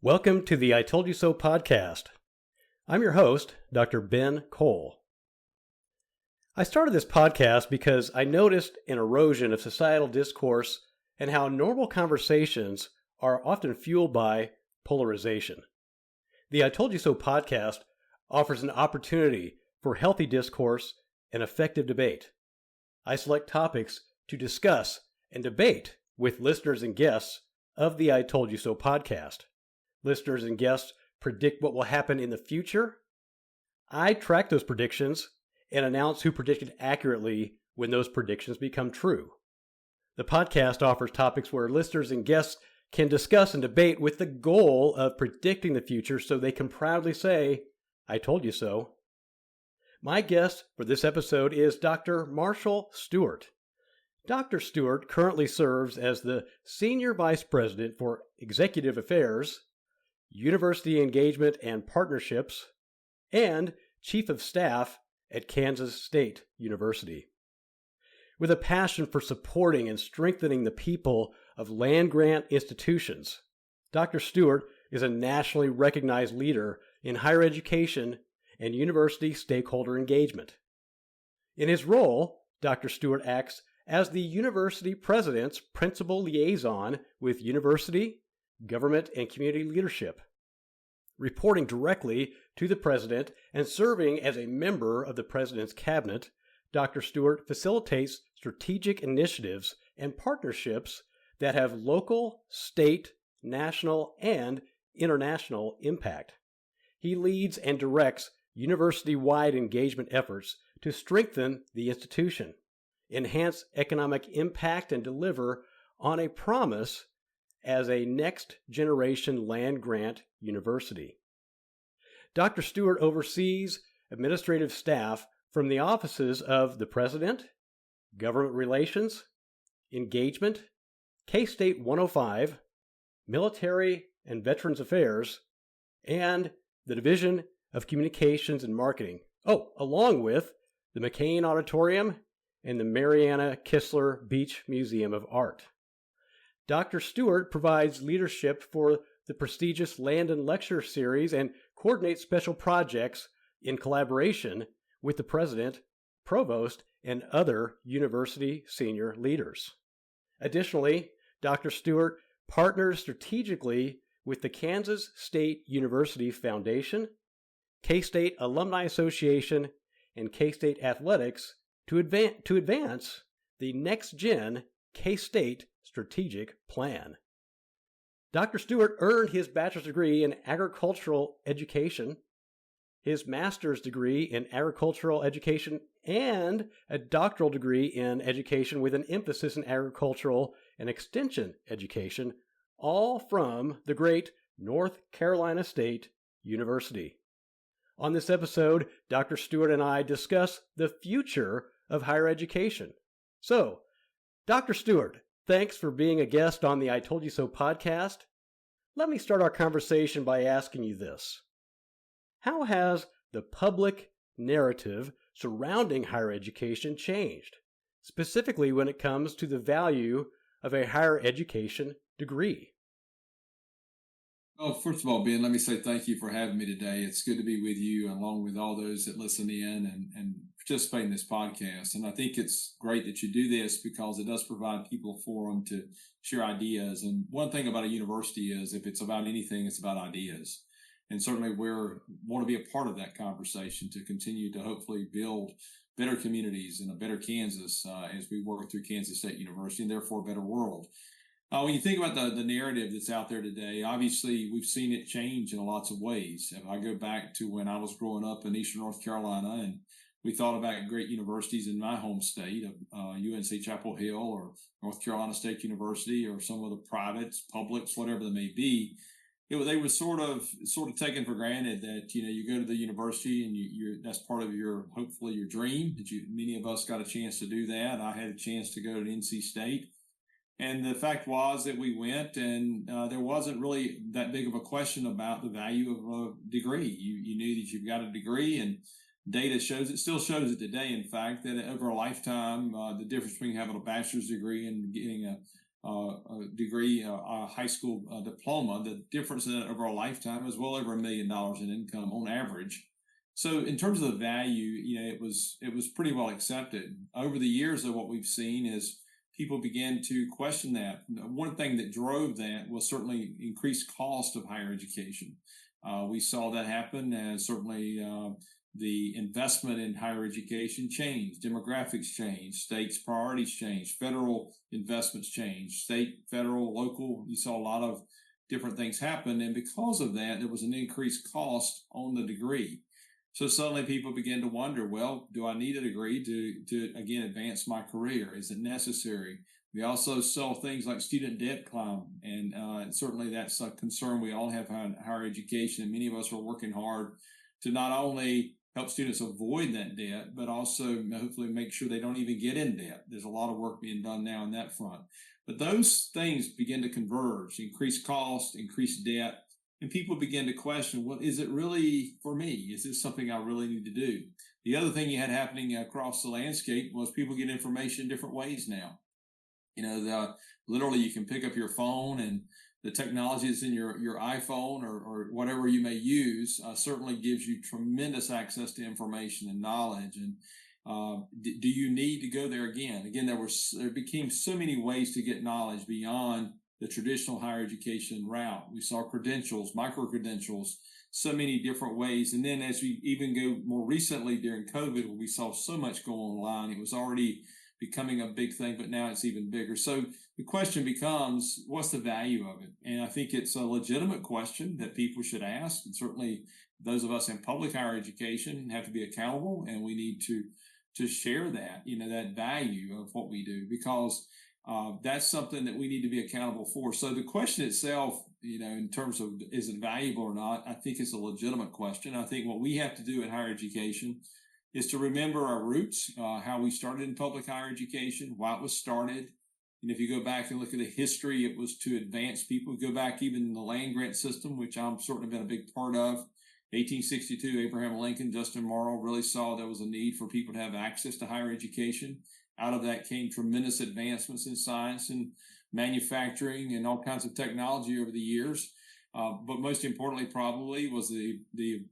Welcome to the I Told You So podcast. I'm your host, Dr. Ben Kohl. I started this podcast because I noticed an erosion of societal discourse and how normal conversations are often fueled by polarization. The I Told You So podcast offers an opportunity for healthy discourse and effective debate. I select topics to discuss and debate with listeners and guests of the I Told You So podcast. Listeners and guests predict what will happen in the future. I track those predictions and announce who predicted accurately when those predictions become true. The podcast offers topics where listeners and guests can discuss and debate with the goal of predicting the future so they can proudly say, I told you so. My guest for this episode is Dr. Marshall Stewart. Dr. Stewart currently serves as the Senior Vice President for Executive Affairs, University Engagement and Partnerships, and Chief of Staff at Kansas State University. With a passion for supporting and strengthening the people of land-grant institutions, Dr. Stewart is a nationally recognized leader in higher education and university stakeholder engagement. In his role, Dr. Stewart acts as the university president's principal liaison with university, government, and community leadership. Reporting directly to the president and serving as a member of the president's cabinet, Dr. Stewart facilitates strategic initiatives and partnerships that have local, state, national, and international impact. He leads and directs university-wide engagement efforts to strengthen the institution, enhance economic impact, and deliver on a promise as a next-generation land-grant university. Dr. Stewart oversees administrative staff from the offices of the President, Government Relations, Engagement, K-State 105, Military and Veterans Affairs, and the Division of Communications and Marketing, along with the McCain Auditorium and the Mariana Kistler Beach Museum of Art. Dr. Stewart provides leadership for the prestigious Landon Lecture Series and coordinates special projects in collaboration with the president, provost, and other university senior leaders. Additionally, Dr. Stewart partners strategically with the Kansas State University Foundation, K-State Alumni Association, and K-State Athletics to advance the next-gen K-State strategic plan. Dr. Stewart earned his bachelor's degree in agricultural education, his master's degree in agricultural education, and a doctoral degree in education with an emphasis in agricultural and extension education, all from the great North Carolina State University. On this episode, Dr. Stewart and I discuss the future of higher education. So, Dr. Stewart, thanks for being a guest on the I Told You So podcast. Let me start our conversation by asking you this. How has the public narrative surrounding higher education changed, specifically when it comes to the value of a higher education degree? Well, first of all, Ben, let me say thank you for having me today. It's good to be with you along with all those that listen in and participate in this podcast. And I think it's great that you do this because it does provide people a forum to share ideas. And one thing about a university is if it's about anything, it's about ideas. And certainly we want to be a part of that conversation to continue to hopefully build better communities and a better Kansas as we work through Kansas State University and therefore a better world. When you think about the narrative that's out there today, obviously we've seen it change in lots of ways. If I go back to when I was growing up in Eastern North Carolina and we thought about great universities in my home state of UNC Chapel Hill or North Carolina State University or some of the privates, publics, whatever they may be, they were sort of taken for granted that, you go to the university and that's part of hopefully your dream. Many of us got a chance to do that. I had a chance to go to NC State. And the fact was that we went and there wasn't really that big of a question about the value of a degree. You knew that you've got a degree and data shows it, still shows it today, in fact, that over a lifetime, the difference between having a bachelor's degree and getting degree, a high school diploma, the difference in it over a lifetime is well over $1 million in income on average. So in terms of the value, it was pretty well accepted. Over the years, though, what we've seen is people began to question that. One thing that drove that was certainly increased cost of higher education. We saw that happen as certainly the investment in higher education changed, demographics changed, states' priorities changed, federal investments changed, state, federal, local. You saw a lot of different things happen. And because of that, there was an increased cost on the degree. So suddenly people began to wonder, well, do I need a degree to again, advance my career? Is it necessary? We also saw things like student debt climb. And certainly that's a concern we all have in higher education. And many of us are working hard to not only help students avoid that debt, but also hopefully make sure they don't even get in debt. There's a lot of work being done now on that front. But those things begin to converge, increase cost, increase debt, and people begin to question, well, is it really for me? Is this something I really need to do? The other thing you had happening across the landscape was people get information different ways now. Literally you can pick up your phone, and the technology that's in your iPhone or whatever you may use certainly gives you tremendous access to information and knowledge. And do you need to go there again? Again, there became so many ways to get knowledge beyond the traditional higher education route. We saw credentials, micro-credentials, so many different ways. And then as we even go more recently during COVID, where we saw so much go online, it was already becoming a big thing, but now it's even bigger. So the question becomes, what's the value of it? And I think it's a legitimate question that people should ask. And certainly those of us in public higher education have to be accountable, and we need to share that, that value of what we do, because that's something that we need to be accountable for. So the question itself, in terms of is it valuable or not, I think it's a legitimate question. I think what we have to do in higher education is to remember our roots, how we started in public higher education, why it was started. And if you go back and look at the history, it was to advance people. Go back even in the land grant system, which I'm certainly been a big part of. 1862, Abraham Lincoln, Justin Morrow really saw there was a need for people to have access to higher education. Out of that came tremendous advancements in science and manufacturing and all kinds of technology over the years. But most importantly, probably, was the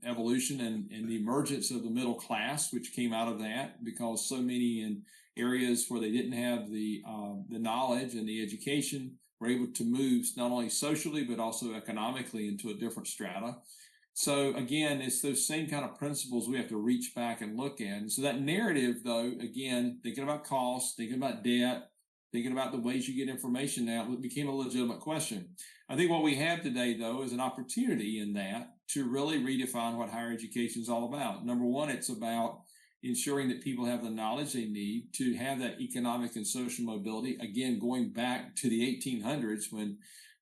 evolution and the emergence of the middle class, which came out of that, because so many in areas where they didn't have the knowledge and the education were able to move not only socially but also economically into a different strata. So again, it's those same kind of principles we have to reach back and look at. And so that narrative, though, again, thinking about cost, thinking about debt, thinking about the ways you get information now, it became a legitimate question. I think what we have today, though, is an opportunity in that to really redefine what higher education is all about. Number one, it's about ensuring that people have the knowledge they need to have that economic and social mobility. Again, going back to the 1800s when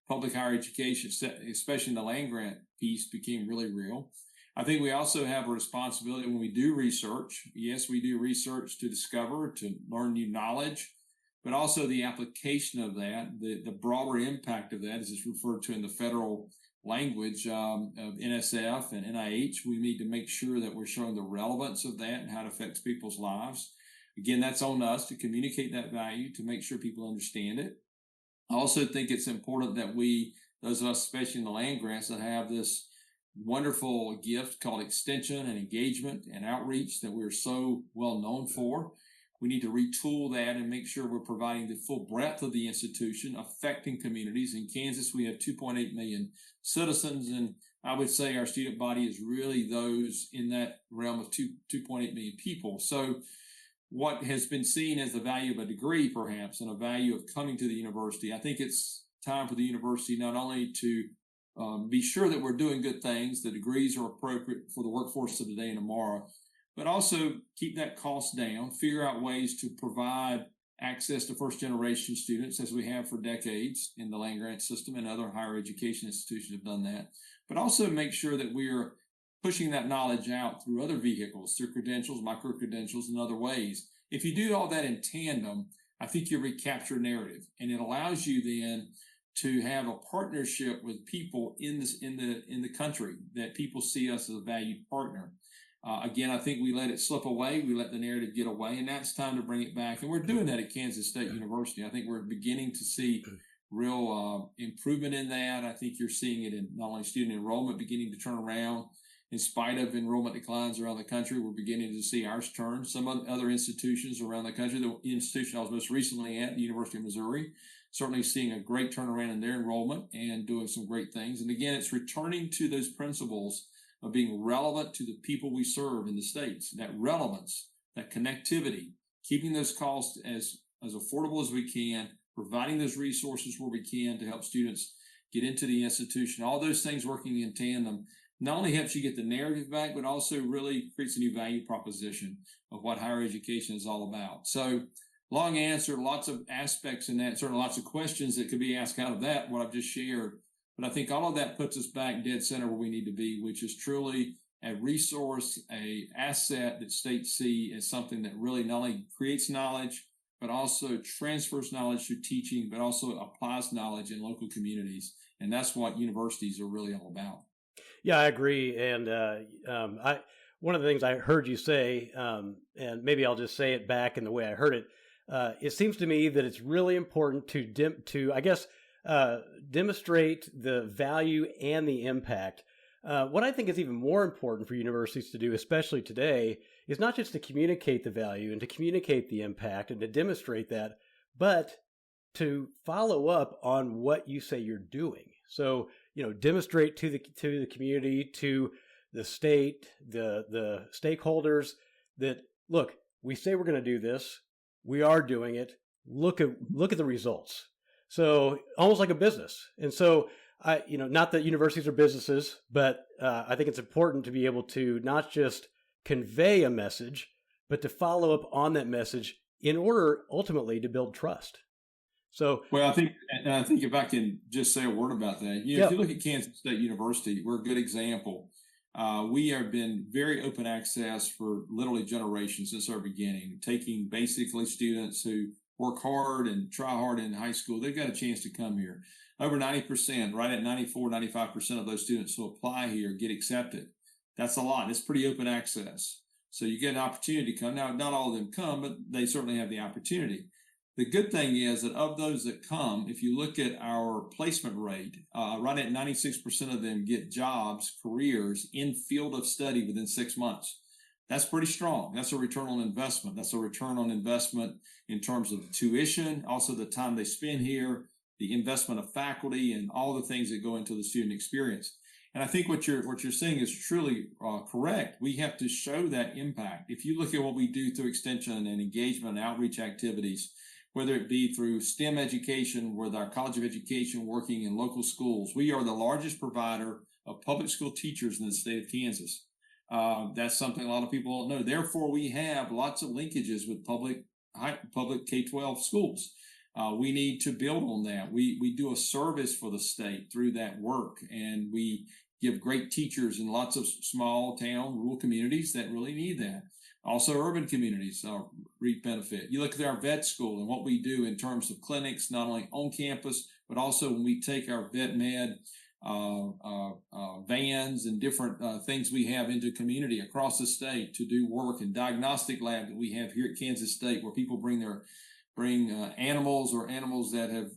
public higher education, especially in the land grant piece, became really real. I think we also have a responsibility when we do research. Yes, we do research to discover, to learn new knowledge, but also the application of that, the broader impact of that, as it's referred to in the federal language of NSF and NIH. We need to make sure that we're showing the relevance of that and how it affects people's lives. Again, that's on us to communicate that value, to make sure people understand it. I also think it's important that we, those of us, especially in the land grants, that have this wonderful gift called extension and engagement and outreach that we're so well known for. We need to retool that and make sure we're providing the full breadth of the institution affecting communities. In Kansas, we have 2.8 million citizens, and I would say our student body is really those in that realm of 2.8 million people. So what has been seen as the value of a degree, perhaps, and a value of coming to the university, I think it's time for the university not only to be sure that we're doing good things, the degrees are appropriate for the workforce of today and tomorrow, but also keep that cost down, figure out ways to provide access to first-generation students, as we have for decades in the land grant system, and other higher education institutions have done that, but also make sure that we're pushing that knowledge out through other vehicles, through credentials, micro-credentials, and other ways. If you do all that in tandem, I think you recapture narrative, and it allows you then to have a partnership with people in the country, that people see us as a valued partner. Again, I think we let it slip away. We let the narrative get away, and now it's time to bring it back. And we're doing that at Kansas State University. I think we're beginning to see real improvement in that. I think you're seeing it in not only student enrollment beginning to turn around. In spite of enrollment declines around the country, we're beginning to see ours turn. Some other institutions around the country, the institution I was most recently at, the University of Missouri, certainly seeing a great turnaround in their enrollment and doing some great things. And again, it's returning to those principles of being relevant to the people we serve in the states, that relevance, that connectivity, keeping those costs as affordable as we can, providing those resources where we can to help students get into the institution, all those things working in tandem not only helps you get the narrative back, but also really creates a new value proposition of what higher education is all about. So long answer, lots of aspects in that, certainly lots of questions that could be asked out of that, what I've just shared. But I think all of that puts us back dead center where we need to be, which is truly a resource, a asset that states see as something that really not only creates knowledge, but also transfers knowledge through teaching, but also applies knowledge in local communities. And that's what universities are really all about. Yeah, I agree. And one of the things I heard you say, and maybe I'll just say it back in the way I heard it, it seems to me that it's really important to demonstrate the value and the impact. What I think is even more important for universities to do, especially today, is not just to communicate the value and to communicate the impact and to demonstrate that, but to follow up on what you say you're doing. So, demonstrate to the community, to the state, the stakeholders that, look, we say we're going to do this. We are doing it. Look at the results. So almost like a business. And so not that universities are businesses, but I think it's important to be able to not just convey a message, but to follow up on that message in order ultimately to build trust. So, well, I think if I can just say a word about that, if you look at Kansas State University, we're a good example. We have been very open access for literally generations since our beginning, taking basically students who work hard and try hard in high school. They've got a chance to come here. Over 90%, right at 94, 95% of those students who apply here get accepted. That's a lot. It's pretty open access. So you get an opportunity to come. Now, not all of them come, but they certainly have the opportunity. The good thing is that of those that come, if you look at our placement rate, right at 96% of them get jobs, careers in field of study within 6 months. That's pretty strong. That's a return on investment. That's a return on investment in terms of tuition, also the time they spend here, the investment of faculty, and all the things that go into the student experience. And I think what you're saying is truly correct. We have to show that impact. If you look at what we do through extension and engagement and outreach activities, whether it be through STEM education, with our College of Education working in local schools, we are the largest provider of public school teachers in the state of Kansas. That's something a lot of people don't know. Therefore, we have lots of linkages with public K-12 schools. We need to build on that. We do a service for the state through that work, and we give great teachers in lots of small town, rural communities that really need that. Also, urban communities reap benefit. You look at our vet school and what we do in terms of clinics, not only on campus, but also when we take our vet med vans and different things we have into community across the state to do work, and diagnostic lab that we have here at Kansas State, where people bring animals or animals that have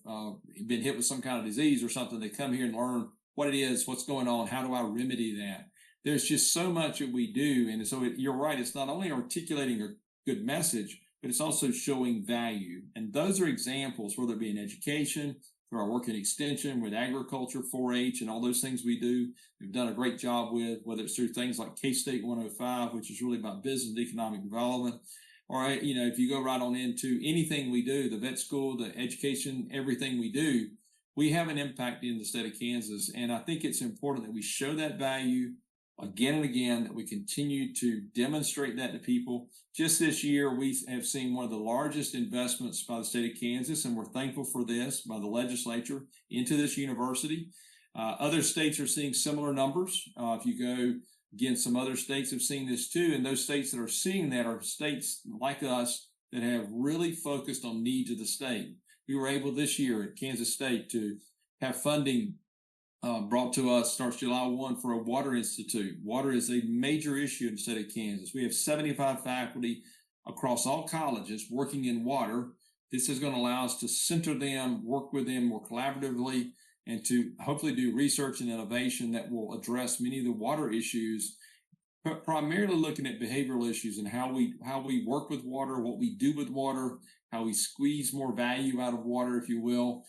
been hit with some kind of disease or something. They come here and learn what it is, what's going on, how do I remedy that? There's just so much that we do. And so you're right. It's not only articulating a good message, but it's also showing value. And those are examples, whether it be in education, through our work in extension, with agriculture, 4-H, and all those things we do. We've done a great job with, whether it's through things like K-State 105, which is really about business and economic development. Or, if you go right on into anything we do, the vet school, the education, everything we do, we have an impact in the state of Kansas. And I think it's important that we show that value again and again, that we continue to demonstrate that to people. Just this year, we have seen one of the largest investments by the state of Kansas, and we're thankful for this, by the legislature into this university. Other states are seeing similar numbers. If you go, again, some other states have seen this too, and those states that are seeing that are states like us that have really focused on needs of the state. We were able this year at Kansas State to have funding brought to us, starts July 1 for a water institute. Water is a major issue in the state of Kansas. We have 75 faculty across all colleges working in water. This is going to allow us to center them, work with them more collaboratively, and to hopefully do research and innovation that will address many of the water issues, but primarily looking at behavioral issues and how we work with water, what we do with water, how we squeeze more value out of water, if you will,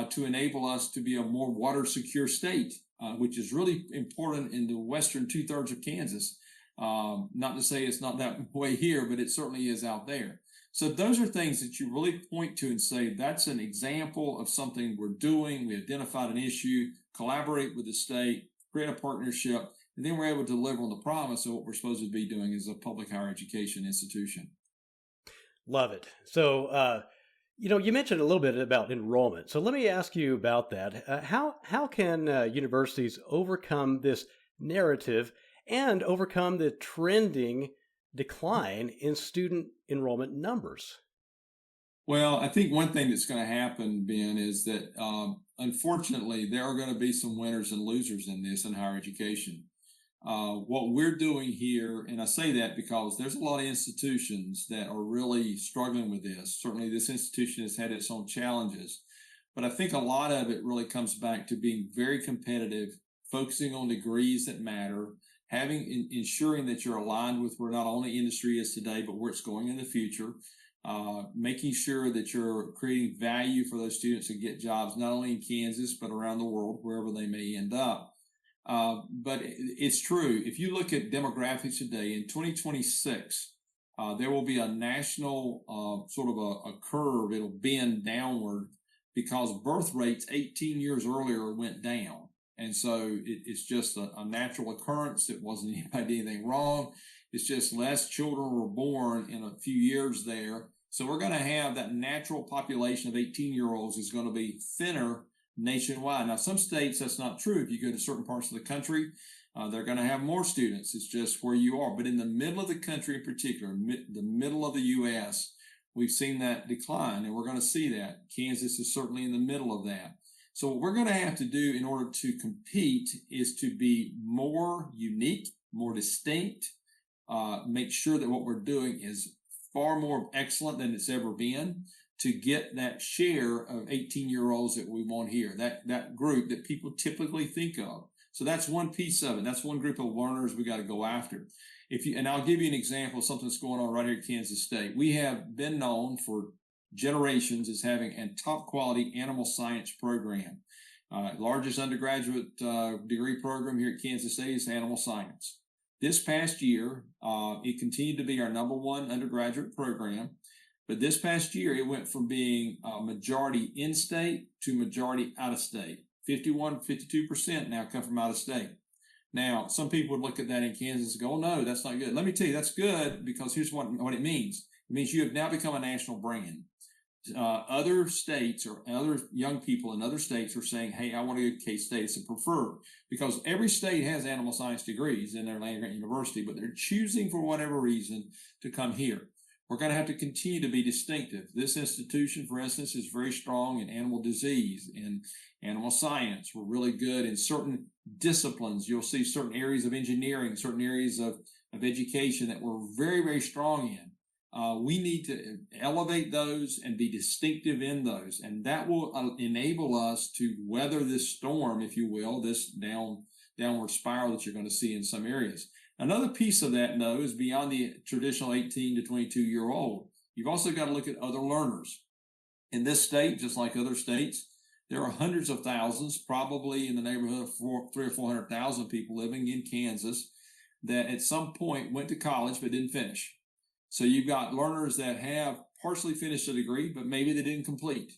to enable us to be a more water secure state, which is really important in the western 2/3 of Kansas. Not to say it's not that way here, but it certainly is out there. So those are things that you really point to and say, that's an example of something we're doing. We identified an issue, collaborate with the state, create a partnership, and then we're able to deliver on the promise of what we're supposed to be doing as a public higher education institution. Love it. So, you mentioned a little bit about enrollment. So let me ask you about that. How can universities overcome this narrative and overcome the trending decline in student enrollment numbers? Well, I think one thing that's going to happen, Ben, is that unfortunately there are going to be some winners and losers in this in higher education. What we're doing here, and I say that because there's a lot of institutions that are really struggling with this. Certainly this institution has had its own challenges, but I think a lot of it really comes back to being very competitive, focusing on degrees that matter, ensuring that you're aligned with where not only industry is today, but where it's going in the future, making sure that you're creating value for those students to get jobs, not only in Kansas, but around the world, wherever they may end up. But it's true. If you look at demographics today, in 2026, there will be a national sort of a curve. It'll bend downward because birth rates 18 years earlier went down. And so it's just a natural occurrence. It wasn't anybody anything wrong. It's just less children were born in a few years there. So we're going to have that natural population of 18-year-olds is going to be thinner nationwide. Now, some states, that's not true. If you go to certain parts of the country, they're going to have more students. It's just where you are. But in the middle of the country in particular, the middle of the U.S., we've seen that decline, and we're going to see that. Kansas is certainly in the middle of that. So what we're going to have to do in order to compete is to be more unique, more distinct, make sure that what we're doing is far more excellent than it's ever been to get that share of 18-year-olds that we want here, that group that people typically think of. So that's one piece of it. That's one group of learners we got to go after. And I'll give you an example of something that's going on right here at Kansas State. We have been known for generations as having a top quality animal science program. Largest undergraduate degree program here at Kansas State is animal science. This past year, it continued to be our #1 undergraduate program. But this past year, it went from being majority in-state to majority out-of-state. 52% now come from out-of-state. Now, some people would look at that in Kansas and go, oh, no, that's not good. Let me tell you, that's good because here's what it means. It means you have now become a national brand. Other states or other young people in other states are saying, hey, I want to go to K-State. It's a preferred because every state has animal science degrees in their land-grant university, but they're choosing for whatever reason to come here. We're going to have to continue to be distinctive. This institution, for instance, is very strong in animal disease and animal science. We're really good in certain disciplines. You'll see certain areas of engineering, certain areas of education that we're very, very strong in. We need to elevate those and be distinctive in those. And that will enable us to weather this storm, if you will, this downward spiral that you're going to see in some areas. Another piece of that, though, is beyond the traditional 18 to 22-year-old. You've also got to look at other learners. In this state, just like other states, there are hundreds of thousands, probably in the neighborhood of 300,000 or 400,000 people living in Kansas that at some point went to college but didn't finish. So you've got learners that have partially finished a degree, but maybe they didn't complete.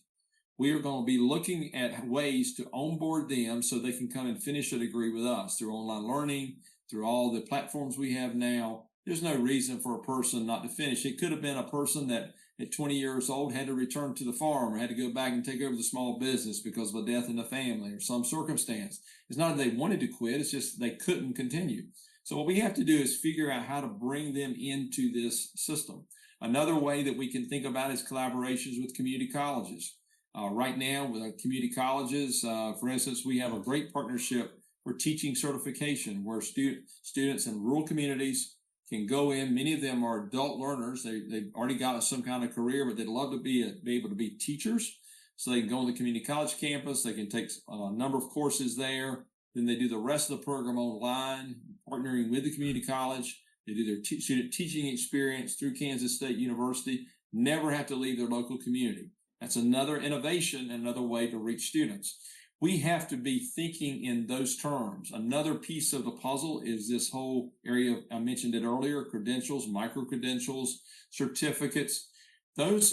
We are going to be looking at ways to onboard them so they can come and finish a degree with us through online learning, through all the platforms we have now. There's no reason for a person not to finish. It could have been a person that at 20 years old had to return to the farm or had to go back and take over the small business because of a death in the family or some circumstance. It's not that they wanted to quit, it's just they couldn't continue. So what we have to do is figure out how to bring them into this system. Another way that we can think about is collaborations with community colleges. Right now with our community colleges, for instance, we have a great partnership for teaching certification where students in rural communities can go in. Many of them are adult learners. They've already got some kind of career, but they'd love to be able to be teachers. So they can go on the community college campus. They can take a number of courses there. Then they do the rest of the program online, partnering with the community college. They do their student teaching experience through Kansas State University, never have to leave their local community. That's another innovation, another way to reach students. We have to be thinking in those terms. Another piece of the puzzle is this whole area, I mentioned it earlier, credentials, micro-credentials, certificates. Those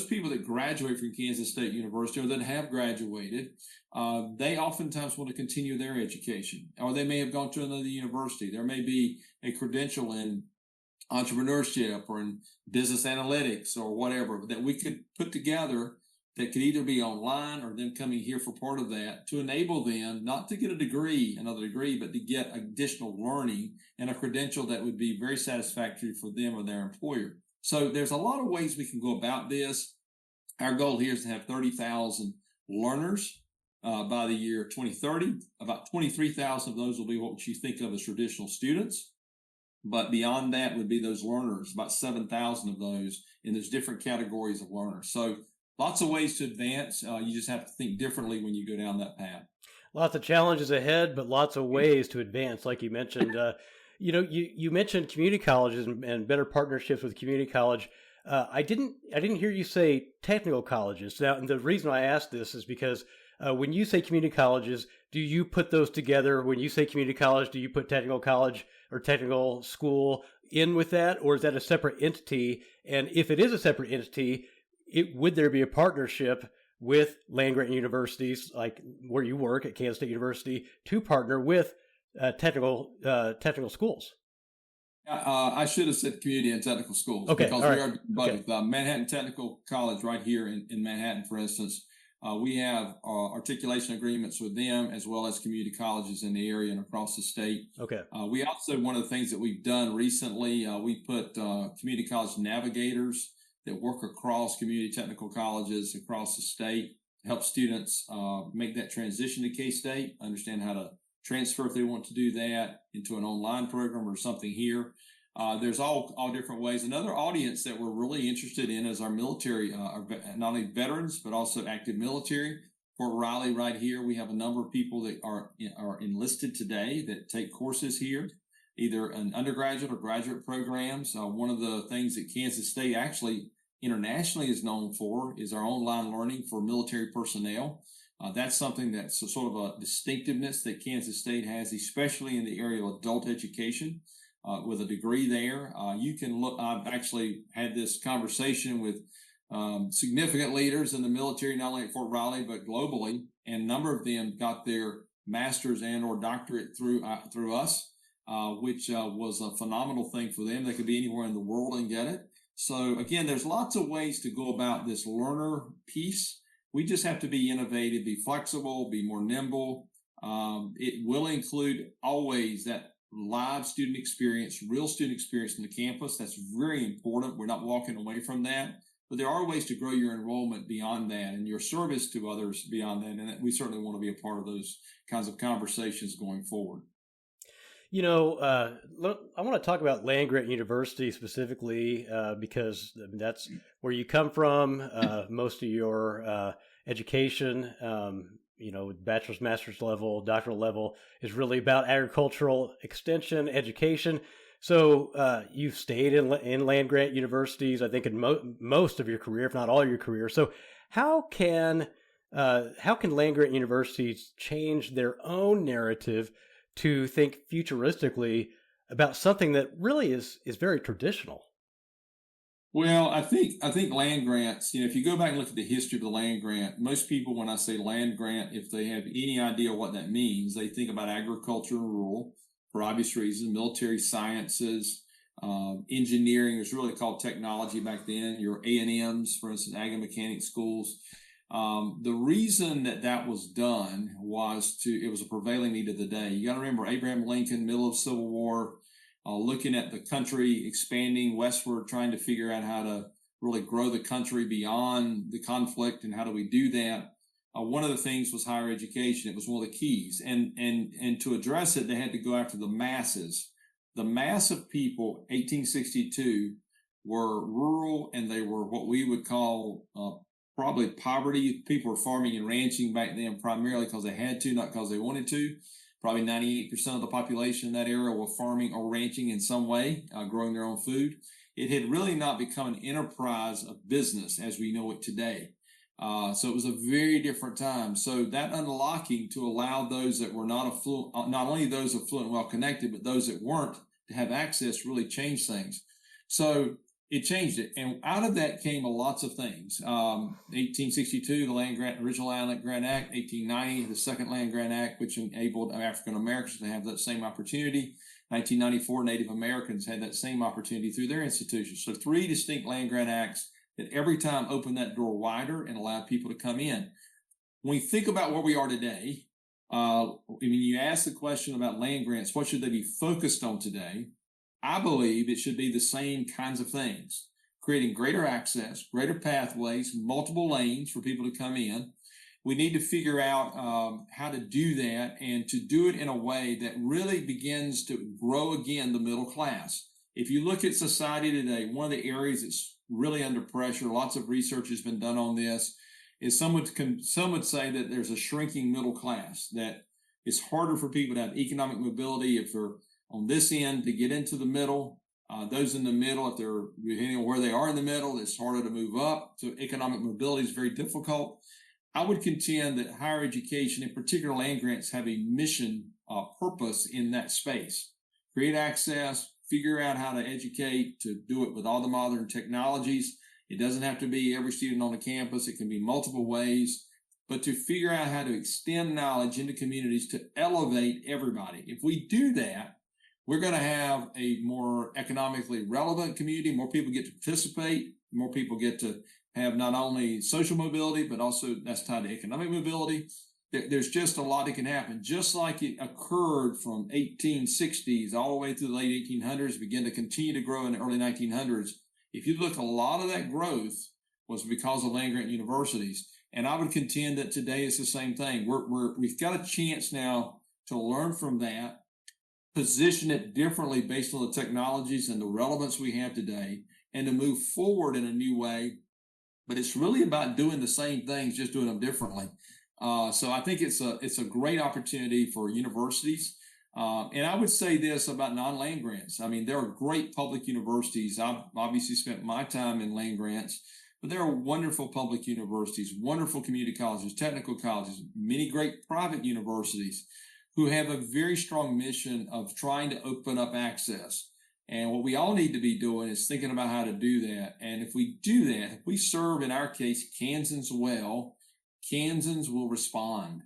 people that graduate from Kansas State University or that have graduated, they oftentimes want to continue their education, or they may have gone to another university. There may be a credential in entrepreneurship or in business analytics or whatever that we could put together that could either be online or them coming here for part of that to enable them not to get another degree, but to get additional learning and a credential that would be very satisfactory for them or their employer. So there's a lot of ways we can go about this. Our goal here is to have 30,000 learners by the year 2030. About 23,000 of those will be what you think of as traditional students. But beyond that would be those learners, about 7,000 of those in those different categories of learners. So lots of ways to advance. You just have to think differently when you go down that path. Lots of challenges ahead, but lots of ways to advance, like you mentioned. You mentioned community colleges and better partnerships with community college. I didn't hear you say technical colleges. Now, and the reason I asked this is because when you say community colleges, do you put those together? When you say community college, do you put technical college or technical school in with that, or is that a separate entity? And if it is a separate entity, would there be a partnership with land-grant universities, like where you work at Kansas State University, to partner with technical schools? I should have said community and technical schools. Okay, because all we right. are with Manhattan Technical College right here in Manhattan, for instance. We have articulation agreements with them as well as community colleges in the area and across the state. Okay. We also, one of the things that we've done recently, we put community college navigators that work across community technical colleges across the state to help students make that transition to K-State, understand how to transfer if they want to do that into an online program or something here. There's all different ways. Another audience that we're really interested in is our military, not only veterans, but also active military. Fort Riley right here, we have a number of people that are enlisted today that take courses here, either in undergraduate or graduate programs. One of the things that Kansas State actually internationally is known for is our online learning for military personnel. That's something that's sort of a distinctiveness that Kansas State has, especially in the area of adult education. With a degree there, you can look. I've actually had this conversation with significant leaders in the military, not only at Fort Riley but globally, and a number of them got their master's and/or doctorate through us, which was a phenomenal thing for them. They could be anywhere in the world and get it. So again, there's lots of ways to go about this learner piece. We just have to be innovative, be flexible, be more nimble. It will include always that live student experience, real student experience on the campus. That's very important. We're not walking away from that, but there are ways to grow your enrollment beyond that and your service to others beyond that. And we certainly want to be a part of those kinds of conversations going forward. You know, I want to talk about land-grant university specifically because that's where you come from. Most of your education, bachelor's, master's level, doctoral level is really about agricultural extension education. So you've stayed in land-grant universities, I think, in most of your career, if not all your career. So how can land-grant universities change their own narrative to think futuristically about something that really is very traditional? Well, I think land grants, if you go back and look at the history of the land grant, most people, when I say land grant, if they have any idea what that means, they think about agriculture and rural for obvious reasons, military sciences, engineering. It was really called technology back then, your A&Ms, for instance, ag and mechanic schools. The reason that was done it was a prevailing need of the day. You got to remember Abraham Lincoln, middle of Civil War, looking at the country expanding westward, trying to figure out how to really grow the country beyond the conflict, and how do we do that? One of the things was higher education. It was one of the keys, and to address it, they had to go after the masses. The mass of people, 1862, were rural, and they were what we would call probably poverty. People were farming and ranching back then primarily because they had to, not because they wanted to. Probably 98% of the population in that era were farming or ranching in some way, growing their own food. It had really not become an enterprise of business as we know it today. So it was a very different time. So that unlocking to allow those that were not affluent, not only those affluent and well connected, but those that weren't, to have access really changed things. So it changed it. And out of that came lots of things. 1862, the original Land Grant Act. 1890, the second Land Grant Act, which enabled African Americans to have that same opportunity. 1994, Native Americans had that same opportunity through their institutions. So 3 distinct Land Grant Acts that every time opened that door wider and allowed people to come in. When we think about where we are today, when you ask the question about land grants, what should they be focused on today? I believe it should be the same kinds of things, creating greater access, greater pathways, multiple lanes for people to come in. We need to figure out how to do that, and to do it in a way that really begins to grow again the middle class. If you look at society today, one of the areas that's really under pressure, lots of research has been done on this, is some would say that there's a shrinking middle class, that it's harder for people to have economic mobility if they're on this end to get into the middle. Those in the middle, if they're depending on where they are in the middle, it's harder to move up. So economic mobility is very difficult. I would contend that higher education, in particular land grants, have a mission purpose in that space. Create access, figure out how to educate, to do it with all the modern technologies. It doesn't have to be every student on the campus. It can be multiple ways, but to figure out how to extend knowledge into communities to elevate everybody. If we do that, we're going to have a more economically relevant community. More people get to participate. More people get to have not only social mobility, but also that's tied to economic mobility. There's just a lot that can happen. Just like it occurred from 1860s all the way through the late 1800s, began to continue to grow in the early 1900s. If you look, a lot of that growth was because of land grant universities. And I would contend that today is the same thing. We've got a chance now to learn from that, position it differently based on the technologies and the relevance we have today, and to move forward in a new way. But it's really about doing the same things, just doing them differently. So I think it's a great opportunity for universities. And I would say this about non-land grants. I mean, there are great public universities. I've obviously spent my time in land grants, but there are wonderful public universities, wonderful community colleges, technical colleges, many great private universities who have a very strong mission of trying to open up access. And what we all need to be doing is thinking about how to do that. And if we do that, if we serve, in our case, Kansans well, Kansans will respond.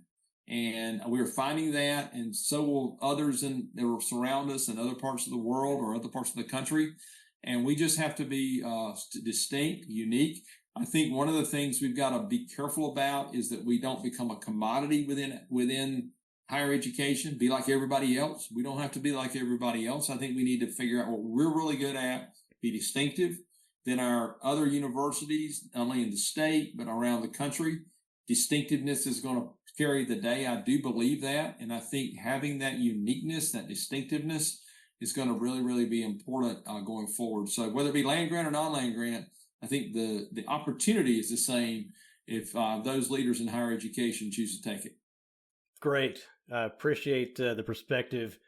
And we're finding that, and so will others that will surround us in other parts of the world or other parts of the country. And we just have to be distinct, unique. I think one of the things we've got to be careful about is that we don't become a commodity within higher education, be like everybody else. We don't have to be like everybody else. I think we need to figure out what we're really good at, be distinctive than our other universities, not only in the state, but around the country. Distinctiveness is going to carry the day. I do believe that. And I think having that uniqueness, that distinctiveness is going to really, really be important going forward. So whether it be land grant or non-land grant, I think the opportunity is the same if those leaders in higher education choose to take it. Great. I appreciate the perspective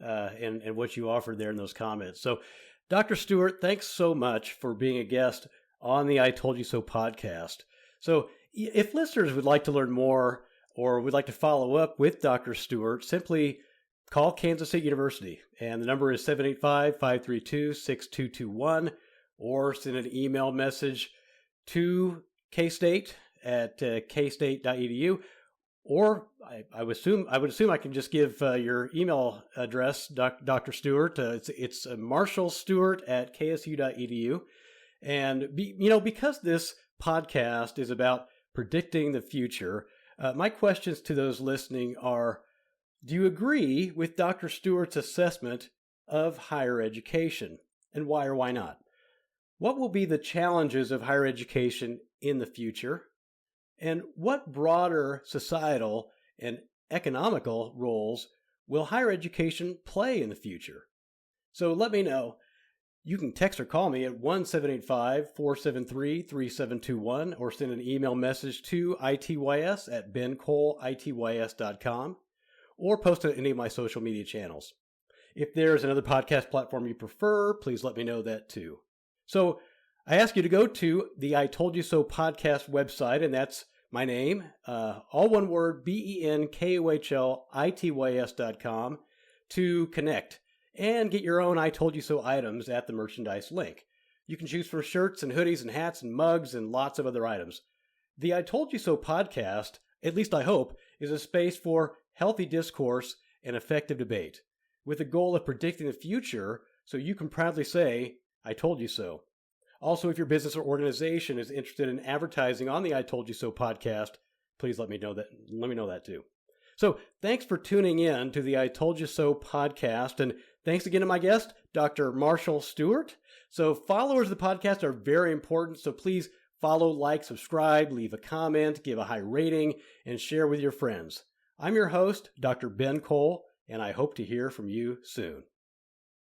and what you offered there in those comments. So, Dr. Stewart, thanks so much for being a guest on the I Told You So podcast. So, if listeners would like to learn more or would like to follow up with Dr. Stewart, simply call Kansas State University, and the number is 785-532-6221, or send an email message to K-State at kstate.edu. Or I would assume I can just give your email address, Dr. Stewart. It's marshallstewart@ksu.edu. And because this podcast is about predicting the future, my questions to those listening are: do you agree with Dr. Stewart's assessment of higher education, and why or why not? What will be the challenges of higher education in the future? And what broader societal and economical roles will higher education play in the future? So let me know. You can text or call me at 1-785-473-3721 or send an email message to ITYS at BenKohlITYS.com or post to any of my social media channels. If there's another podcast platform you prefer, please let me know that too. So I ask you to go to the I Told You So podcast website, and that's my name, all one word, BenKohlITYS.com, to connect and get your own I Told You So items at the merchandise link. You can choose from shirts and hoodies and hats and mugs and lots of other items. The I Told You So podcast, at least I hope, is a space for healthy discourse and effective debate, with the goal of predicting the future so you can proudly say, I told you so. Also, if your business or organization is interested in advertising on the I Told You So podcast, please let me know that too. So thanks for tuning in to the I Told You So podcast, and thanks again to my guest, Dr. Marshall Stewart. So followers of the podcast are very important, so please follow, like, subscribe, leave a comment, give a high rating, and share with your friends. I'm your host, Dr. Ben Kohl, and I hope to hear from you soon.